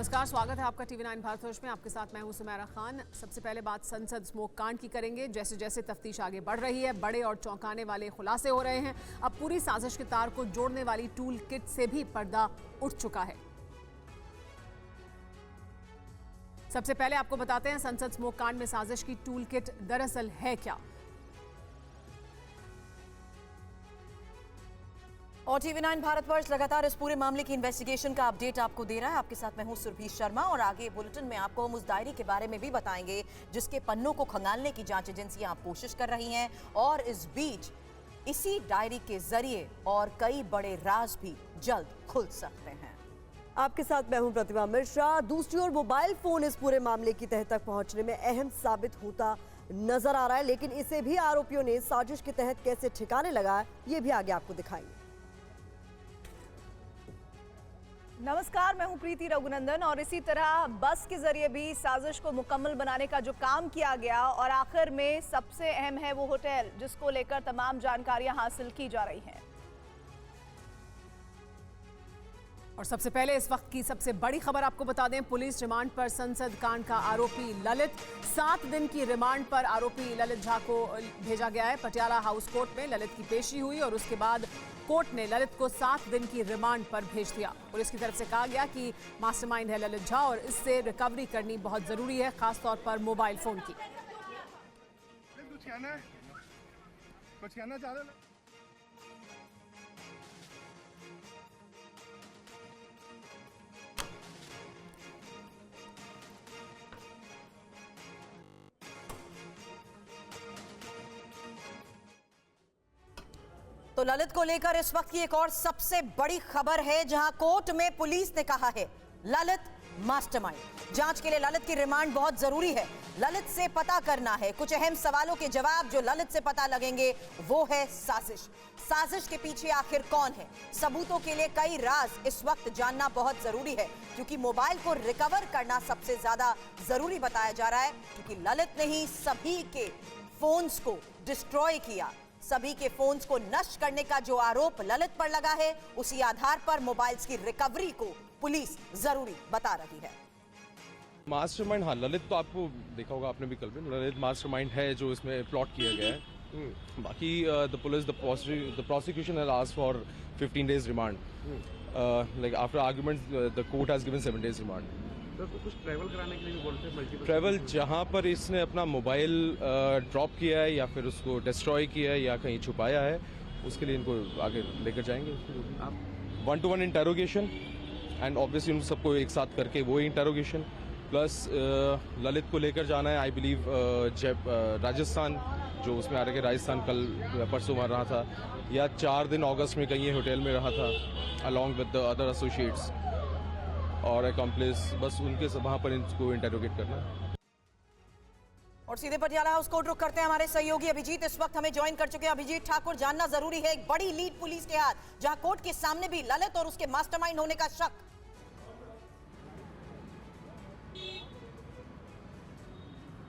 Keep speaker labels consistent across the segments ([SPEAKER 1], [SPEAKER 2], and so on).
[SPEAKER 1] नमस्कार, स्वागत है आपका टीवी 9 भारतवर्ष में। आपके साथ मैं हूं सुमेरा खान। सबसे पहले बात संसद स्मोक कांड की करेंगे। जैसे जैसे तफ्तीश आगे बढ़ रही है, बड़े और चौंकाने वाले खुलासे हो रहे हैं। अब पूरी साजिश के तार को जोड़ने वाली टूल किट से भी पर्दा उठ चुका है। सबसे पहले आपको बताते हैं संसद स्मोक कांड में साजिश की टूल किट दरअसल है क्या।
[SPEAKER 2] और टीवी 9 भारतवर्ष लगातार इस पूरे मामले की इन्वेस्टिगेशन का अपडेट आपको दे रहा है। आपके साथ मैं हूं सुरभि शर्मा और आगे बुलेटिन में आपको हम उस डायरी के बारे में भी बताएंगे जिसके पन्नों को खंगालने की जांच एजेंसियां आप कोशिश कर रही हैं। और इस बीच इसी डायरी के जरिए और कई बड़े राज भी जल्द खुल सकते हैं।
[SPEAKER 3] आपके साथ मैं हूं प्रतिभा मिश्रा। दूसरी ओर मोबाइल फोन इस पूरे मामले की तह तक पहुंचने में अहम साबित होता नजर आ रहा है, लेकिन इसे भी आरोपियों ने साजिश के तहत कैसे ठिकाने लगाया, ये भी आगे आपको दिखाएंगे।
[SPEAKER 4] नमस्कार, मैं हूं प्रीति रघुनंदन और इसी तरह बस के जरिए भी साजिश को मुकम्मल बनाने का जो काम किया गया और आखिर में सबसे अहम है वो होटल, जिसको लेकर तमाम जानकारियां हासिल की जा रही हैं।
[SPEAKER 1] और सबसे पहले इस वक्त की सबसे बड़ी खबर आपको बता दें, पुलिस रिमांड पर संसद कांड का आरोपी ललित। 7 दिन की रिमांड पर आरोपी ललित झा को भेजा गया है। पटियाला हाउस कोर्ट में ललित की पेशी हुई और उसके बाद कोर्ट ने ललित को 7 दिन की रिमांड पर भेज दिया। पुलिस की तरफ से कहा गया कि मास्टरमाइंड है ललित झा और इससे रिकवरी करनी बहुत जरूरी है, खासतौर पर मोबाइल फोन की।
[SPEAKER 2] तो ललित को लेकर इस वक्त की एक और सबसे बड़ी खबर है, जहां कोर्ट में पुलिस ने कहा है ललित मास्टरमाइंड। जांच के लिए ललित की रिमांड बहुत जरूरी है। ललित से पता करना है कुछ अहम सवालों के जवाब। जो ललित से पता लगेंगे वो है साजिश। साजिश के पीछे आखिर कौन है? सबूतों के लिए कई राज इस वक्त जानना बहुत जरूरी है, क्योंकि मोबाइल को रिकवर करना सबसे ज्यादा जरूरी बताया जा रहा है, क्योंकि ललित ने ही सभी के फोन्स को डिस्ट्रॉय किया। सभी के फोन्स को नष्ट करने का जो आरोप ललित पर लगा है, उसी आधार पर मोबाइल्स की रिकवरी को पुलिस जरूरी बता रही है।
[SPEAKER 5] मास्टरमाइंड, हाँ, ललित तो आपको देखा होगा आपने भी कल में, ललित मास्टरमाइंड है जो इसमें प्लॉट किया गया है। बाकी the prosecution has asked for 15 days remand. Like after arguments the court has given 7 days remand.
[SPEAKER 6] तो कुछ ट्रैवल कराने के लिए भी बोलते हैं, मल्टीपल
[SPEAKER 5] ट्रैवल जहाँ पर इसने अपना मोबाइल ड्रॉप किया है या फिर उसको डिस्ट्रॉय किया है या कहीं छुपाया है, उसके लिए इनको आगे लेकर जाएंगे। आप 1-to-1 इंटेरोगेशन एंड ऑब्वियसली उन सबको एक साथ करके वो इंटेरोगेशन प्लस ललित को लेकर जाना है। आई बिलीव राजस्थान, जो उसमें आ रहा है कि राजस्थान कल परसों मार रहा था या 4 दिन अगस्त में कहीं होटल में रहा था along with the other associates और अकम्प्लिस। बस उनके वहां पर इनको इंटेरोगेट करना।
[SPEAKER 2] और सीधे पटियाला हाउस कोर्ट रुक करते हैं। हमारे सहयोगी अभिजीत इस वक्त हमें ज्वाइन कर चुके हैं। अभिजीत ठाकुर, जानना जरूरी है, एक बड़ी लीड पुलिस के हाथ, जहां कोर्ट के सामने भी ललित और उसके मास्टरमाइंड होने का शक।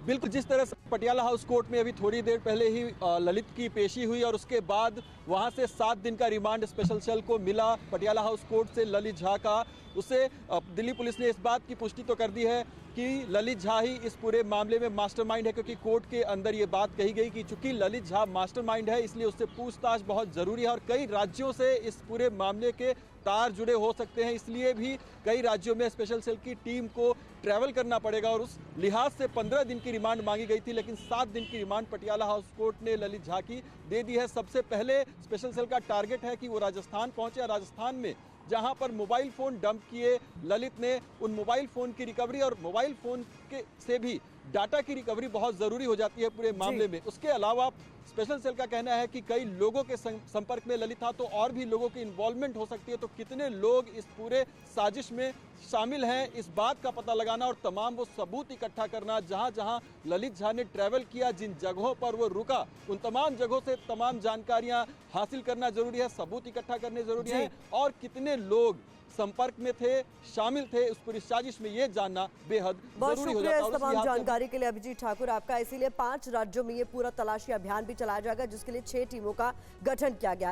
[SPEAKER 6] बिल्कुल, जिस तरह से पटियाला हाउस कोर्ट में अभी थोड़ी देर पहले ही ललित की पेशी हुई और उसके बाद वहां से 7 दिन का रिमांड स्पेशल सेल को मिला पटियाला हाउस कोर्ट से ललित झा का, उससे दिल्ली पुलिस ने इस बात की पुष्टि तो कर दी है कि ललित झा ही इस पूरे मामले में मास्टरमाइंड है, क्योंकि कोर्ट के अंदर ये बात कही गई कि चूंकि ललित झा मास्टरमाइंड है इसलिए उससे पूछताछ बहुत ज़रूरी है और कई राज्यों से इस पूरे मामले के तार जुड़े हो सकते हैं, इसलिए भी कई राज्यों में स्पेशल सेल की टीम को ट्रैवल करना पड़ेगा और उस लिहाज से 15 दिन की रिमांड मांगी गई थी, लेकिन 7 दिन की रिमांड पटियाला हाउस कोर्ट ने ललित झा की दे दी है। सबसे पहले स्पेशल सेल का टारगेट है कि वो राजस्थान पहुंचे। राजस्थान में जहां पर मोबाइल फोन डंप किए ललित ने, उन मोबाइल फोन की रिकवरी और मोबाइल फोन के से भी डाटा की रिकवरी बहुत जरूरी हो जाती है पूरे मामले में। उसके अलावा स्पेशल सेल का कहना है कि कई लोगों के संपर्क में ललित था, तो और भी लोगों की इन्वॉल्वमेंट हो सकती है। तो कितने लोग इस पूरे साजिश में शामिल हैं, इस बात का पता लगाना और तमाम वो सबूत इकट्ठा करना। जहां जहां ललित झा ने ट्रैवल किया, जिन जगहों पर वो रुका, उन तमाम जगहों से तमाम जानकारियां हासिल करना जरूरी है, सबूत इकट्ठा करने जरूरी है और कितने लोग संपर्क में थे, शामिल थे उस पूरी साजिश में, ये जानना बेहद जरूरी हो जाता है।
[SPEAKER 3] बहुत शुक्रिया इस तमाम जानकारी के लिए अभिजीत ठाकुर आपका। इसीलिए 5 राज्यों में ये पूरा तलाशी अभियान भी चलाया जाएगा, जिसके लिए 6 टीमों का गठन किया गया है।